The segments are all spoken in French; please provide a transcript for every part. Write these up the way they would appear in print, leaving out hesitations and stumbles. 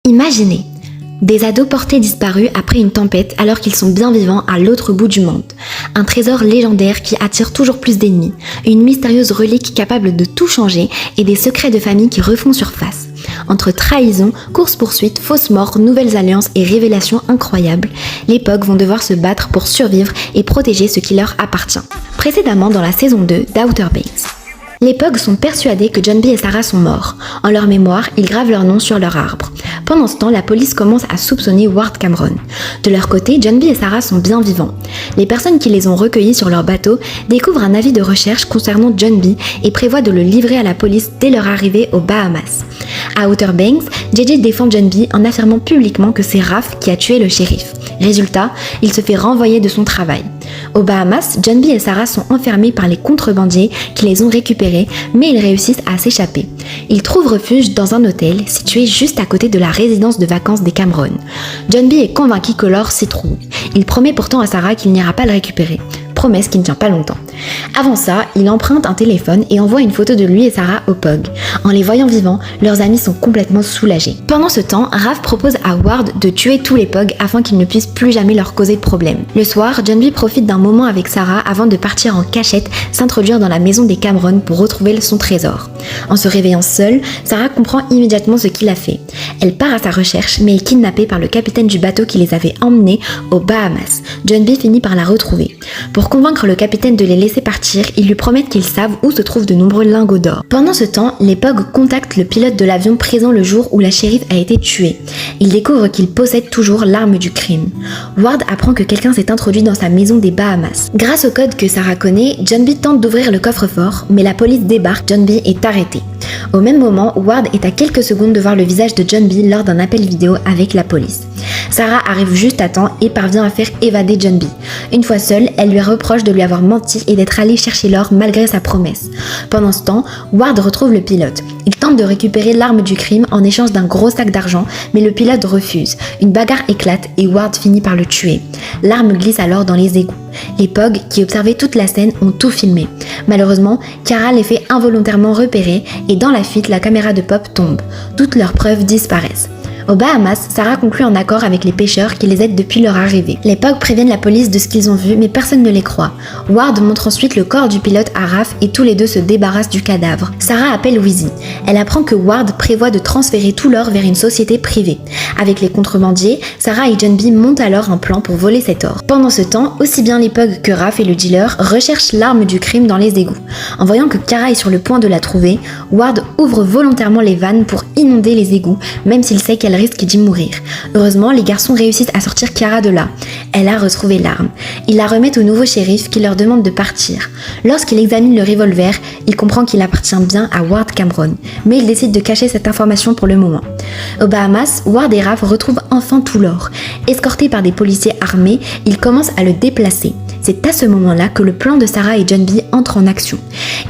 Imaginez, des ados portés disparus après une tempête alors qu'ils sont bien vivants à l'autre bout du monde. Un trésor légendaire qui attire toujours plus d'ennemis, une mystérieuse relique capable de tout changer et des secrets de famille qui refont surface. Entre trahison, course-poursuite, fausses morts, nouvelles alliances et révélations incroyables, les POG vont devoir se battre pour survivre et protéger ce qui leur appartient. Précédemment dans la saison 2 d'Outer Banks. Les POG sont persuadés que John B et Sarah sont morts. En leur mémoire, ils gravent leur nom sur leur arbre. Pendant ce temps, la police commence à soupçonner Ward Cameron. De leur côté, John B et Sarah sont bien vivants. Les personnes qui les ont recueillis sur leur bateau découvrent un avis de recherche concernant John B et prévoient de le livrer à la police dès leur arrivée aux Bahamas. À Outer Banks, JJ défend John B en affirmant publiquement que c'est Raph qui a tué le shérif. Résultat, il se fait renvoyer de son travail. Aux Bahamas, John B et Sarah sont enfermés par les contrebandiers qui les ont récupérés, mais ils réussissent à s'échapper. Ils trouvent refuge dans un hôtel situé juste à côté de la résidence de vacances des Cameron. John B est convaincu que l'or s'y trouve. Il promet pourtant à Sarah qu'il n'ira pas le récupérer. Promesse qui ne tient pas longtemps. Avant ça, il emprunte un téléphone et envoie une photo de lui et Sarah au POG. En les voyant vivants, leurs amis sont complètement soulagés. Pendant ce temps, Raph propose à Ward de tuer tous les POG afin qu'ils ne puissent plus jamais leur causer de problème. Le soir, John B profite d'un moment avec Sarah avant de partir en cachette s'introduire dans la maison des Cameron pour retrouver son trésor. En se réveillant seule, Sarah comprend immédiatement ce qu'il a fait. Elle part à sa recherche mais est kidnappée par le capitaine du bateau qui les avait emmenés aux Bahamas. John B finit par la retrouver. Pour convaincre le capitaine de les laisser partir, ils lui promettent qu'ils savent où se trouvent de nombreux lingots d'or. Pendant ce temps, les POG contactent le pilote de l'avion présent le jour où la shérif a été tuée. Ils découvrent qu'il possède toujours l'arme du crime. Ward apprend que quelqu'un s'est introduit dans sa maison des Bahamas. Grâce au code que Sarah connaît, John B tente d'ouvrir le coffre-fort, mais la police débarque, John B est arrêté. Au même moment, Ward est à quelques secondes de voir le visage de John B lors d'un appel vidéo avec la police. Sarah arrive juste à temps et parvient à faire évader John B. Une fois seule, elle lui reproche de lui avoir menti et d'être allé chercher l'or malgré sa promesse. Pendant ce temps, Ward retrouve le pilote. Il tente de récupérer l'arme du crime en échange d'un gros sac d'argent, mais le pilote refuse. Une bagarre éclate et Ward finit par le tuer. L'arme glisse alors dans les égouts. Les POG, qui observaient toute la scène, ont tout filmé. Malheureusement, Kara les fait involontairement repérer et dans la fuite, la caméra de Pop tombe. Toutes leurs preuves disparaissent. Aux Bahamas, Sarah conclut un accord avec les pêcheurs qui les aident depuis leur arrivée. Les POG préviennent la police de ce qu'ils ont vu, mais personne ne les croit. Ward montre ensuite le corps du pilote à Raph et tous les deux se débarrassent du cadavre. Sarah appelle Wheezy. Elle apprend que Ward prévoit de transférer tout l'or vers une société privée. Avec les contrebandiers, Sarah et John B montent alors un plan pour voler cet or. Pendant ce temps, aussi bien les POG que Raph et le dealer recherchent l'arme du crime dans les égouts. En voyant que Kara est sur le point de la trouver, Ward ouvre volontairement les vannes pour inonder les égouts, même s'il sait qu'elle risque d'y mourir. Heureusement, les garçons réussissent à sortir Kara de là. Elle a retrouvé l'arme. Ils la remettent au nouveau shérif qui leur demande de partir. Lorsqu'il examine le revolver, il comprend qu'il appartient bien à Ward Cameron, mais il décide de cacher cette information pour le moment. Aux Bahamas, Ward et Raph retrouvent enfin tout l'or. Escortés par des policiers armés, ils commencent à le déplacer. C'est à ce moment-là que le plan de Sarah et John B entre en action.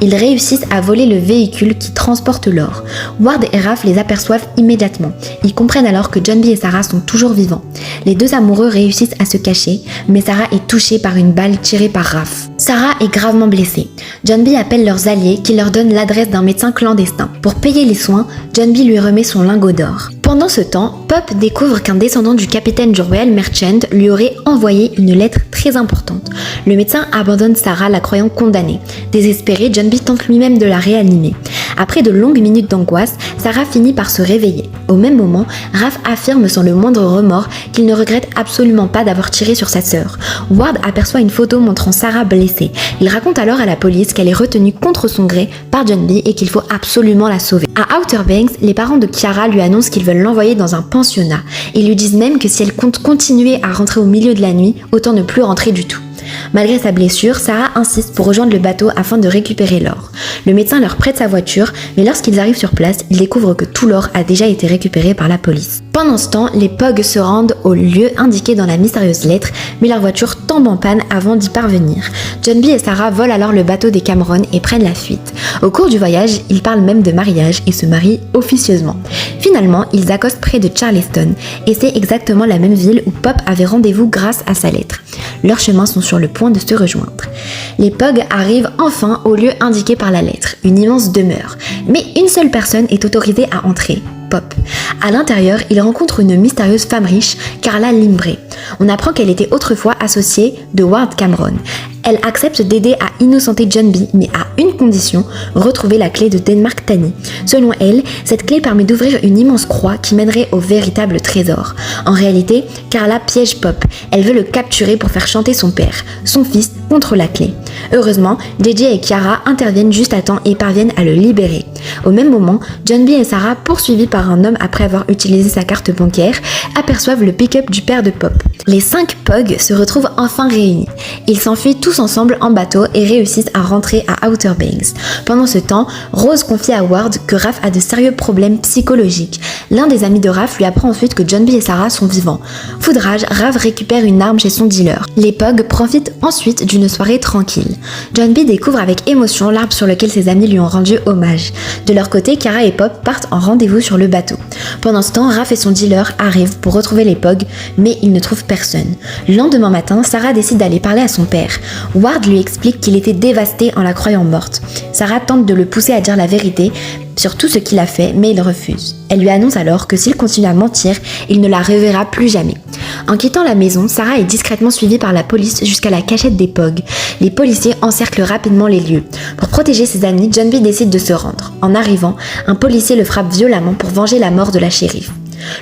Ils réussissent à voler le véhicule qui transporte l'or. Ward et Raph les aperçoivent immédiatement. Ils comprennent alors que John B et Sarah sont toujours vivants. Les deux amoureux réussissent à se cacher, mais Sarah est touchée par une balle tirée par Raph. Sarah est gravement blessée. John B appelle leurs alliés qui leur donnent l'adresse d'un médecin clandestin. Pour payer les soins, John B lui remet son lingot d'or. Pendant ce temps, Pop découvre qu'un descendant du capitaine du Royal Merchant lui aurait envoyé une lettre très importante. Le médecin abandonne Sarah, la croyant condamnée. Désespéré, John B tente lui-même de la réanimer. Après de longues minutes d'angoisse, Sarah finit par se réveiller. Au même moment, Raph affirme sans le moindre remords qu'il ne regrette absolument pas d'avoir tiré sur sa sœur. Ward aperçoit une photo montrant Sarah blessée. Il raconte alors à la police qu'elle est retenue contre son gré par John B et qu'il faut absolument la sauver. À Outer Banks, les parents de Kiara lui annoncent qu'ils veulent l'envoyer dans un pensionnat. Ils lui disent même que si elle compte continuer à rentrer au milieu de la nuit, autant ne plus rentrer du tout. Malgré sa blessure, Sarah insiste pour rejoindre le bateau afin de récupérer l'or. Le médecin leur prête sa voiture, mais lorsqu'ils arrivent sur place, ils découvrent que tout l'or a déjà été récupéré par la police. Pendant ce temps, les POG se rendent au lieu indiqué dans la mystérieuse lettre, mais leur voiture tombe en panne avant d'y parvenir. John B et Sarah volent alors le bateau des Cameron et prennent la fuite. Au cours du voyage, ils parlent même de mariage et se marient officieusement. Finalement, ils accostent près de Charleston, et c'est exactement la même ville où Pop avait rendez-vous grâce à sa lettre. Leurs chemins sont sur le point de se rejoindre. Les POG arrivent enfin au lieu indiqué par la lettre, une immense demeure. Mais une seule personne est autorisée à entrer, Pop. À l'intérieur, il rencontre une mystérieuse femme riche, Carla Limbre. On apprend qu'elle était autrefois associée de Ward Cameron. Elle accepte d'aider à innocenter John B, mais à une condition, retrouver la clé de Denmark Tani. Selon elle, cette clé permet d'ouvrir une immense croix qui mènerait au véritable trésor. En réalité, Carla piège Pop. Elle veut le capturer pour faire chanter son père, son fils, contre la clé. Heureusement, JJ et Kiara interviennent juste à temps et parviennent à le libérer. Au même moment, John B et Sarah, poursuivis par un homme après avoir utilisé sa carte bancaire, aperçoivent le pick-up du père de Pop. Les 5 Pogs se retrouvent enfin réunis. Ils s'enfuient tous ensemble en bateau et réussissent à rentrer à Outer Banks. Pendant ce temps, Rose confie à Ward que Raph a de sérieux problèmes psychologiques. L'un des amis de Raph lui apprend ensuite que John B et Sarah sont vivants. Foudrage, Raph récupère une arme chez son dealer. Les Pogs profitent ensuite d'une soirée tranquille. John B découvre avec émotion l'arbre sur lequel ses amis lui ont rendu hommage. De leur côté, Kara et Pop partent en rendez-vous sur le bateau. Pendant ce temps, Raph et son dealer arrivent pour retrouver les Pogs, mais ils ne trouvent personne. Le lendemain matin, Sarah décide d'aller parler à son père. Ward lui explique qu'il était dévasté en la croyant morte. Sarah tente de le pousser à dire la vérité sur tout ce qu'il a fait, mais il refuse. Elle lui annonce alors que s'il continue à mentir, il ne la reverra plus jamais. En quittant la maison, Sarah est discrètement suivie par la police jusqu'à la cachette des Pogs. Les policiers encerclent rapidement les lieux. Pour protéger ses amis, John B décide de se rendre. En arrivant, un policier le frappe violemment pour venger la mort de la shérif.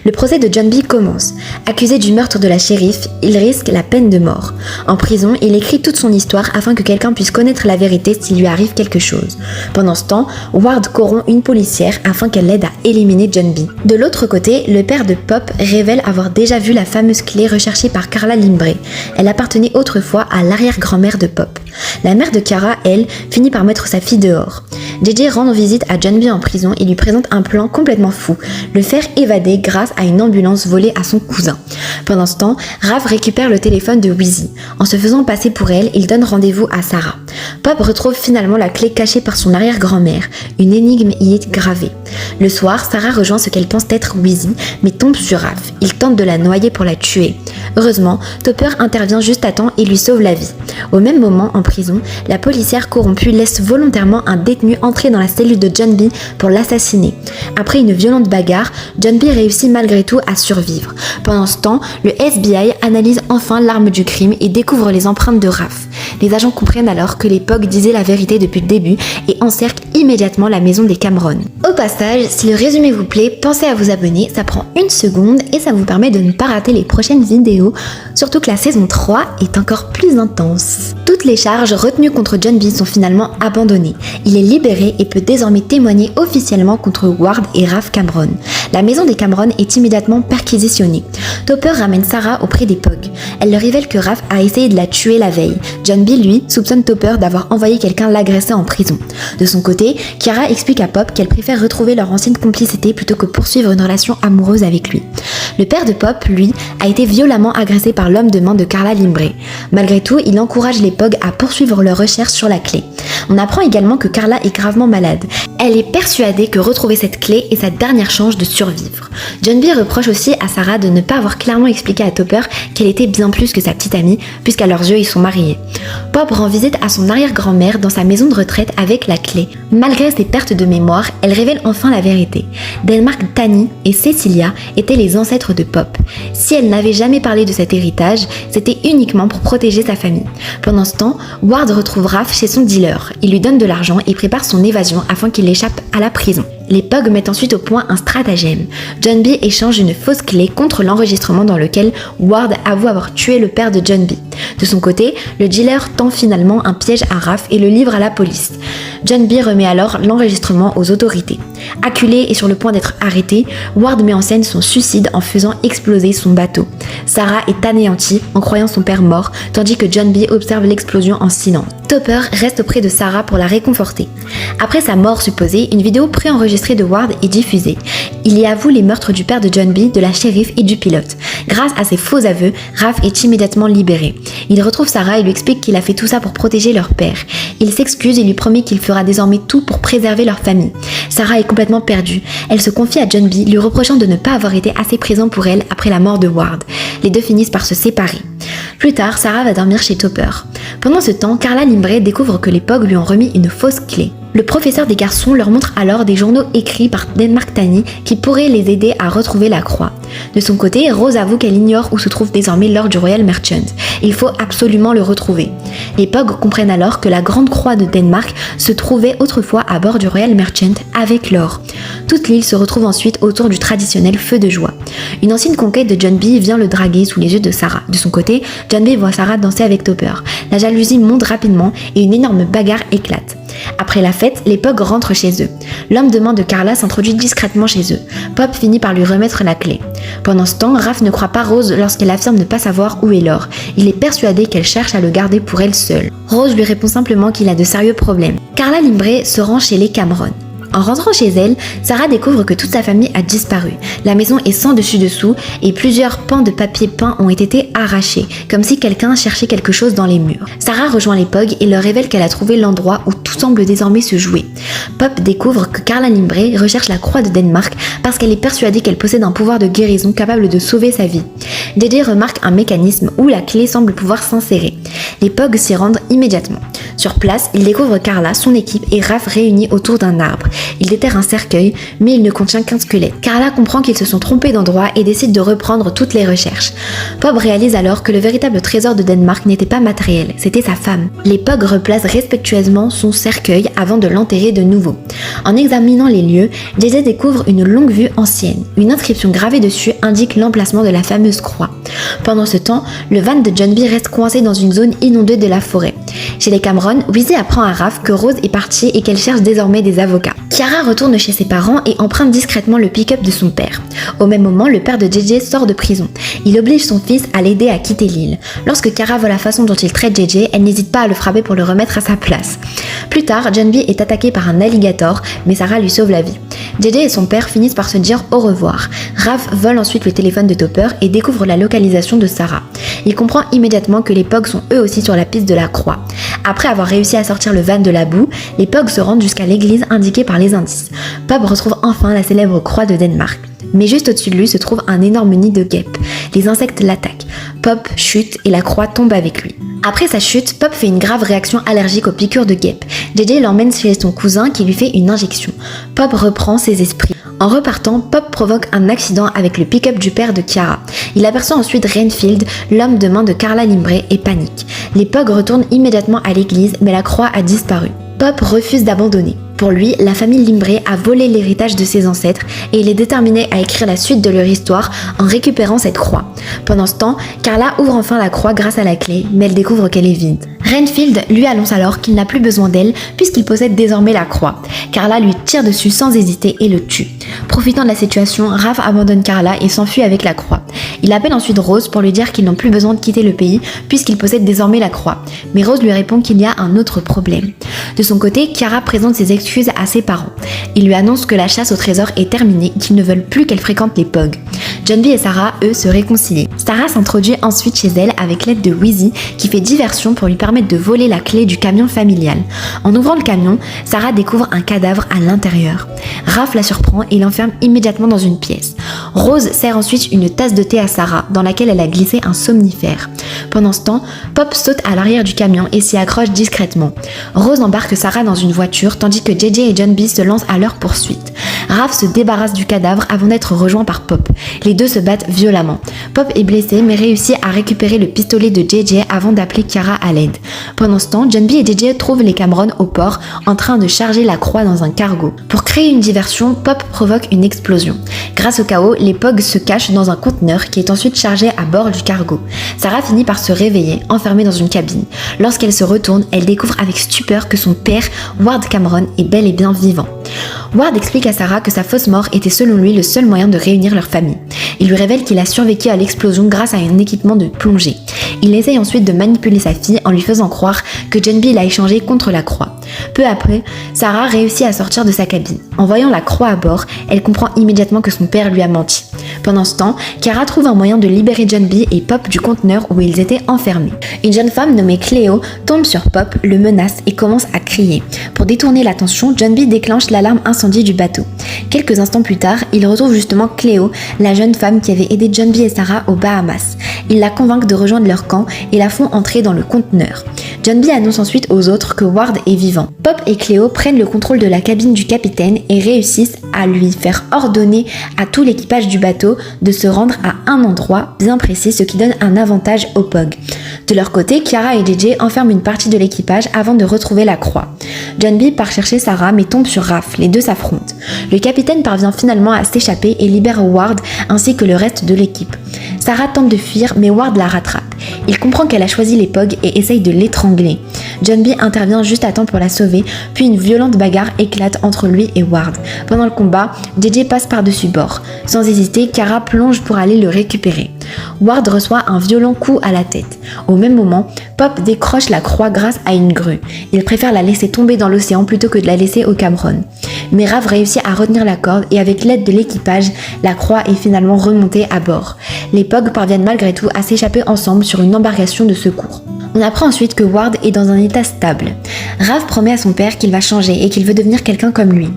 Le procès de John B commence. Accusé du meurtre de la shérif, il risque la peine de mort. En prison, il écrit toute son histoire afin que quelqu'un puisse connaître la vérité s'il lui arrive quelque chose. Pendant ce temps, Ward corrompt une policière afin qu'elle l'aide à éliminer John B. De l'autre côté, le père de Pop révèle avoir déjà vu la fameuse clé recherchée par Carla Limbre. Elle appartenait autrefois à l'arrière-grand-mère de Pop. La mère de Kara, elle, finit par mettre sa fille dehors. JJ rend visite à John B en prison et lui présente un plan complètement fou, le faire évader grâce à une ambulance volée à son cousin. Pendant ce temps, Raph récupère le téléphone de Wheezy. En se faisant passer pour elle, il donne rendez-vous à Sarah. Pop retrouve finalement la clé cachée par son arrière-grand-mère. Une énigme y est gravée. Le soir, Sarah rejoint ce qu'elle pense être Wheezy, mais tombe sur Raph. Il tente de la noyer pour la tuer. Heureusement, Topper intervient juste à temps et lui sauve la vie. Au même moment, en prison, la policière corrompue laisse volontairement un détenu entrer dans la cellule de John B pour l'assassiner. Après une violente bagarre, John B réussit malgré tout à survivre. Pendant ce temps, le FBI analyse enfin l'arme du crime et découvre les empreintes de Raph. Les agents comprennent alors que les Pogs disaient la vérité depuis le début et encerclent immédiatement la maison des Cameron. Au passage, si le résumé vous plaît, pensez à vous abonner, ça prend 1 seconde et ça vous permet de ne pas rater les prochaines vidéos, surtout que la saison 3 est encore plus intense. Toutes les charges retenues contre John B sont finalement abandonnées. Il est libéré et peut désormais témoigner officiellement contre Ward et Raph Cameron. La maison des Cameron est immédiatement perquisitionnée. Topper ramène Sarah auprès des Pogs. Elle leur révèle que Raph a essayé de la tuer la veille. John B, lui, soupçonne Topper d'avoir envoyé quelqu'un l'agresser en prison. De son côté, Kiara explique à Pop qu'elle préfère retrouver leur ancienne complicité plutôt que poursuivre une relation amoureuse avec lui. Le père de Pop, lui, a été violemment agressé par l'homme de main de Carla Limbre. Malgré tout, il encourage les Pogs à poursuivre leurs recherches sur la clé. On apprend également que Carla est gravement malade. Elle est persuadée que retrouver cette clé est sa dernière chance de survivre. John B reproche aussi à Sarah de ne pas avoir clairement expliqué à Topper qu'elle était bien plus que sa petite amie, puisqu'à leurs yeux ils sont mariés. Pop rend visite à son arrière-grand-mère dans sa maison de retraite avec la clé. Malgré ses pertes de mémoire, elle révèle enfin la vérité. Denmark Tani et Cecilia étaient les ancêtres de Pop. Si elle n'avait jamais parlé de cet héritage, c'était uniquement pour protéger sa famille. Pendant ce temps, Ward retrouve Raph chez son dealer. Il lui donne de l'argent et prépare son évasion afin qu'il échappe à la prison. Les Pogs mettent ensuite au point un stratagème. John B échange une fausse clé contre l'enregistrement dans lequel Ward avoue avoir tué le père de John B. De son côté, le dealer tend finalement un piège à Raph et le livre à la police. John B remet alors l'enregistrement aux autorités. Acculé et sur le point d'être arrêté, Ward met en scène son suicide en faisant exploser son bateau. Sarah est anéantie en croyant son père mort, tandis que John B observe l'explosion en silence. Topper reste auprès de Sarah pour la réconforter. Après sa mort supposée, une vidéo préenregistrée de Ward est diffusée. Il y avoue les meurtres du père de John B, de la shérif et du pilote. Grâce à ses faux aveux, Raph est immédiatement libéré. Il retrouve Sarah et lui explique qu'il a fait tout ça pour protéger leur père. Il s'excuse et lui promet qu'il fera désormais tout pour préserver leur famille. Sarah est complètement perdue. Elle se confie à John B, lui reprochant de ne pas avoir été assez présent pour elle après la mort de Ward. Les deux finissent par se séparer. Plus tard, Sarah va dormir chez Topper. Pendant ce temps, Carla Limbre découvre que les Pogs lui ont remis une fausse clé. Le professeur des garçons leur montre alors des journaux écrits par Denmark Tani qui pourraient les aider à retrouver la croix. De son côté, Rose avoue qu'elle ignore où se trouve désormais l'or du Royal Merchant. Il faut absolument le retrouver. Les Pogs comprennent alors que la grande croix de Danemark se trouvait autrefois à bord du Royal Merchant avec l'or. Toute l'île se retrouve ensuite autour du traditionnel feu de joie. Une ancienne conquête de John B vient le draguer sous les yeux de Sarah. De son côté, John B voit Sarah danser avec Topper. La jalousie monte rapidement et une énorme bagarre éclate. Après la fête, les Pogs rentrent chez eux. L'homme demande de Carla s'introduit discrètement chez eux. Pop finit par lui remettre la clé. Pendant ce temps, Raph ne croit pas Rose lorsqu'elle affirme ne pas savoir où est l'or. Il est persuadé qu'elle cherche à le garder pour elle seule. Rose lui répond simplement qu'il a de sérieux problèmes. Carla Limbré se rend chez les Cameron. En rentrant chez elle, Sarah découvre que toute sa famille a disparu. La maison est sans dessus-dessous et plusieurs pans de papier peint ont été arrachés, comme si quelqu'un cherchait quelque chose dans les murs. Sarah rejoint les Pogs et leur révèle qu'elle a trouvé l'endroit où tout semble désormais se jouer. Pop découvre que Carla Limbré recherche la croix de Danemark parce qu'elle est persuadée qu'elle possède un pouvoir de guérison capable de sauver sa vie. JJ remarque un mécanisme où la clé semble pouvoir s'insérer. Les Pogs s'y rendent immédiatement. Sur place, ils découvrent Carla, son équipe et Raph réunis autour d'un arbre. Ils déterrent un cercueil, mais il ne contient qu'un squelette. Carla comprend qu'ils se sont trompés d'endroit et décide de reprendre toutes les recherches. Pop réalise alors que le véritable trésor de Danemark n'était pas matériel, c'était sa femme. Les Pogs replacent respectueusement son cercueil avant de l'enterrer de nouveau. En examinant les lieux, JJ découvre une longue vue ancienne. Une inscription gravée dessus indique l'emplacement de la fameuse croix. Pendant ce temps, le van de John B reste coincé dans une zone inondée de la forêt. Chez les Cameron, Weezy apprend à Raph que Rose est partie et qu'elle cherche désormais des avocats. Kiara retourne chez ses parents et emprunte discrètement le pick-up de son père. Au même moment, le père de JJ sort de prison. Il oblige son fils à l'aider à quitter l'île. Lorsque Kiara voit la façon dont il traite JJ, elle n'hésite pas à le frapper pour le remettre à sa place. Plus tard, John B est attaqué par un alligator, mais Sarah lui sauve la vie. JJ et son père finissent par se dire au revoir. Raph vole ensuite le téléphone de Topper et découvre la localisation de Sarah. Il comprend immédiatement que les Pogs sont eux aussi sur la piste de la croix. Après avoir réussi à sortir le van de la boue, les Pogs se rendent jusqu'à l'église indiquée par les indices. Pop retrouve enfin la célèbre croix de Danemark. Mais juste au-dessus de lui se trouve un énorme nid de guêpes. Les insectes l'attaquent. Pop chute et la croix tombe avec lui. Après sa chute, Pop fait une grave réaction allergique aux piqûres de guêpes. JJ l'emmène chez son cousin qui lui fait une injection. Pop reprend ses esprits. En repartant, Pop provoque un accident avec le pick-up du père de Kiara. Il aperçoit ensuite Renfield, l'homme de main de Carla Limbré, et panique. Les Pogs retournent immédiatement à l'église, mais la croix a disparu. Pop refuse d'abandonner. Pour lui, la famille Limbré a volé l'héritage de ses ancêtres et il est déterminé à écrire la suite de leur histoire en récupérant cette croix. Pendant ce temps, Carla ouvre enfin la croix grâce à la clé, mais elle découvre qu'elle est vide. Renfield lui annonce alors qu'il n'a plus besoin d'elle puisqu'il possède désormais la croix. Carla lui tire dessus sans hésiter et le tue. Profitant de la situation, Raph abandonne Carla et s'enfuit avec la croix. Il appelle ensuite Rose pour lui dire qu'ils n'ont plus besoin de quitter le pays puisqu'ils possèdent désormais la croix. Mais Rose lui répond qu'il y a un autre problème. De son côté, Kiara présente ses excuses à ses parents. Il lui annonce que la chasse au trésor est terminée et qu'ils ne veulent plus qu'elle fréquente les Pogs. John B et Sarah, eux, se réconcilient. Sarah s'introduit ensuite chez elle avec l'aide de Weezy qui fait diversion pour lui permettre de voler la clé du camion familial. En ouvrant le camion, Sarah découvre un cadavre à l'intérieur. Raph la surprend et l'enferme immédiatement dans une pièce. Rose sert ensuite une tasse de thé à Sarah dans laquelle elle a glissé un somnifère. Pendant ce temps, Pop saute à l'arrière du camion et s'y accroche discrètement. Rose embarque Sarah dans une voiture tandis que JJ et John B se lancent à leur poursuite. Raph se débarrasse du cadavre avant d'être rejoint par Pop. Les deux se battent violemment. Pop est blessé mais réussit à récupérer le pistolet de JJ avant d'appeler Kiara à l'aide. Pendant ce temps, John B et JJ trouvent les Cameron au port en train de charger la croix dans un cargo. Pour créer une diversion, Pop provoque une explosion. Grâce au chaos, les Pogs se cachent dans un conteneur qui est ensuite chargé à bord du cargo. Sarah finit par se réveiller, enfermée dans une cabine. Lorsqu'elle se retourne, elle découvre avec stupeur que son père, Ward Cameron, est bel et bien vivant. Ward explique à Sarah que sa fausse mort était selon lui le seul moyen de réunir leur famille. Il lui révèle qu'il a survécu à l'explosion grâce à un équipement de plongée. Il essaye ensuite de manipuler sa fille en lui faisant croire que John B l'a échangé contre la croix. Peu après, Sarah réussit à sortir de sa cabine. En voyant la croix à bord, elle comprend immédiatement que son père lui a menti. Pendant ce temps, Kiara trouve un moyen de libérer John B et Pop du conteneur où ils étaient enfermés. Une jeune femme nommée Cléo tombe sur Pop, le menace et commence à crier. Pour détourner l'attention, John B déclenche l'alarme incendie du bateau. Quelques instants plus tard, il retrouve justement Cléo, la jeune femme femme qui avait aidé John B et Sarah aux Bahamas. Ils la convainquent de rejoindre leur camp et la font entrer dans le conteneur. John B annonce ensuite aux autres que Ward est vivant. Pop et Cleo prennent le contrôle de la cabine du capitaine et réussissent à lui faire ordonner à tout l'équipage du bateau de se rendre à un endroit bien précis, ce qui donne un avantage aux POG. De leur côté, Kiara et JJ enferment une partie de l'équipage avant de retrouver la croix. John B part chercher Sarah mais tombe sur Raph, les deux s'affrontent. Le capitaine parvient finalement à s'échapper et libère Ward ainsi que le reste de l'équipe. Sarah tente de fuir mais Ward la rattrape. Il comprend qu'elle a choisi les POG et essaye de l'étrangler. John B intervient juste à temps pour la sauver, puis une violente bagarre éclate entre lui et Ward. Pendant le combat, JJ passe par-dessus bord. Sans hésiter, Kara plonge pour aller le récupérer. Ward reçoit un violent coup à la tête. Au même moment, Pop décroche la croix grâce à une grue. Il préfère la laisser tomber dans l'océan plutôt que de la laisser au Cameroun. Mais Rav réussit à retenir la corde et avec l'aide de l'équipage, la croix est finalement remontée à bord. Les POG parviennent malgré tout à s'échapper ensemble sur une embarcation de secours. On apprend ensuite que Ward est dans un état stable. Rav promet à son père qu'il va changer et qu'il veut devenir quelqu'un comme lui.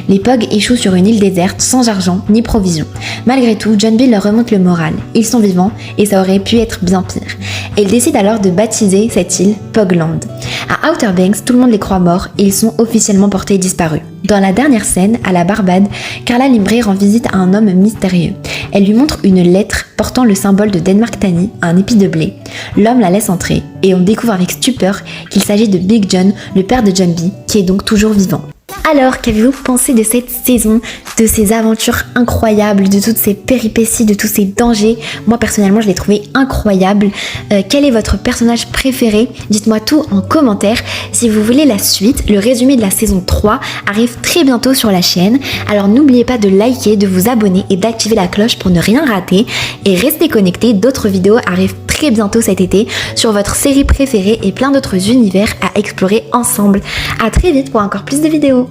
Les POG échouent sur une île déserte sans argent ni provisions. Malgré tout, John B leur remonte le moral. Ils sont vivants et ça aurait pu être bien pire. Et il décide alors de baptiser cette île Pogland. À Outer Banks, tout le monde les croit morts et ils sont officiellement portés disparus. Dans la dernière scène, à la Barbade, Carla Limbray rend visite à un homme mystérieux. Elle lui montre une lettre portant le symbole de Denmark Tani, un épi de blé. L'homme la laisse entrer et on découvre avec stupeur qu'il s'agit de Big John, le père de John B, qui est donc toujours vivant. Alors, qu'avez-vous pensé de cette saison, de ces aventures incroyables, de toutes ces péripéties, de tous ces dangers? Moi, personnellement, je l'ai trouvé incroyable. Quel est votre personnage préféré? Dites-moi tout en commentaire. Si vous voulez la suite, le résumé de la saison 3 arrive très bientôt sur la chaîne. Alors, n'oubliez pas de liker, de vous abonner et d'activer la cloche pour ne rien rater. Et restez connectés, d'autres vidéos arrivent très bientôt cet été sur votre série préférée et plein d'autres univers à explorer ensemble. À très vite pour encore plus de vidéos.